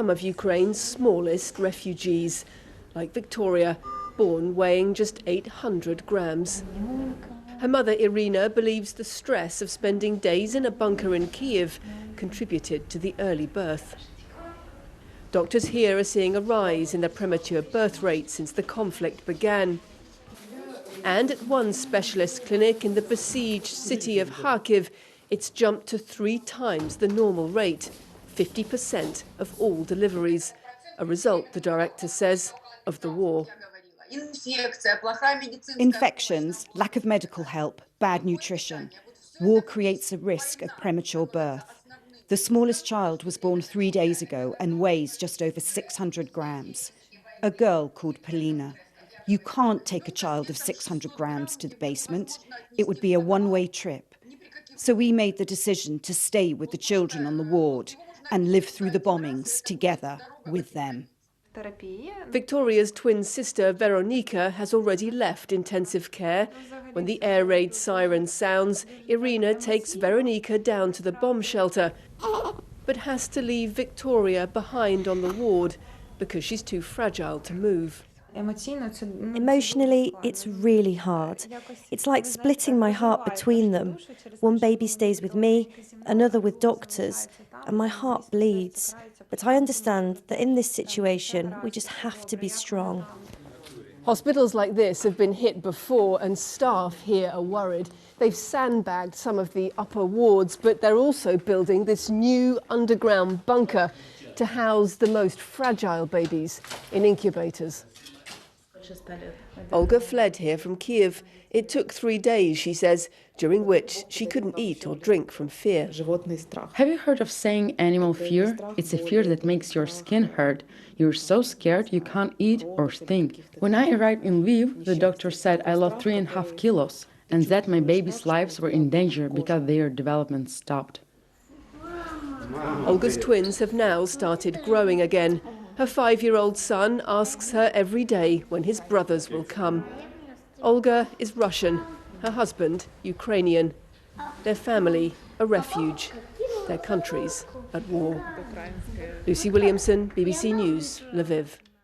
Some of Ukraine's smallest refugees, like Victoria, born weighing just 800 grams. Her mother, Iryna, believes the stress of spending days in a bunker in Kyiv contributed to the early birth. Doctors here are seeing a rise in the premature birth rate since the conflict began. And at one specialist clinic in the besieged city of Kharkiv, it's jumped to 3 times the normal rate, 50% of all deliveries, a result, the director says, of the war. Infections, lack of medical help, bad nutrition. War creates a risk of premature birth. The smallest child was born 3 days ago and weighs just over 600 grams. A girl called Polina. You can't take a child of 600 grams to the basement. It would be a one-way trip. So we made the decision to stay with the children on the ward and live through the bombings together with them. Victoria's twin sister, Veronika, has already left intensive care. When the air raid siren sounds, Iryna takes Veronika down to the bomb shelter, but has to leave Victoria behind on the ward because she's too fragile to move. Emotionally, it's really hard. It's like splitting my heart between them. One baby stays with me, another with doctors, and my heart bleeds. But I understand that in this situation, we just have to be strong. Hospitals like this have been hit before, and staff here are worried. They've sandbagged some of the upper wards, but they're also building this new underground bunker to house the most fragile babies in incubators. Olga fled here from Kyiv. It took 3 days, she says, during which she couldn't eat or drink from fear. Have you heard of saying animal fear? It's a fear that makes your skin hurt. You're so scared you can't eat or think. When I arrived in Lviv, the doctor said I lost 3.5 kilos and that my babies' lives were in danger because their development stopped. Olga's twins have now started growing again. Her 5-year-old son asks her every day when his brothers will come. Olga is Russian, her husband Ukrainian. Their family a refuge, their countries at war. Lucy Williamson, BBC News, Lviv.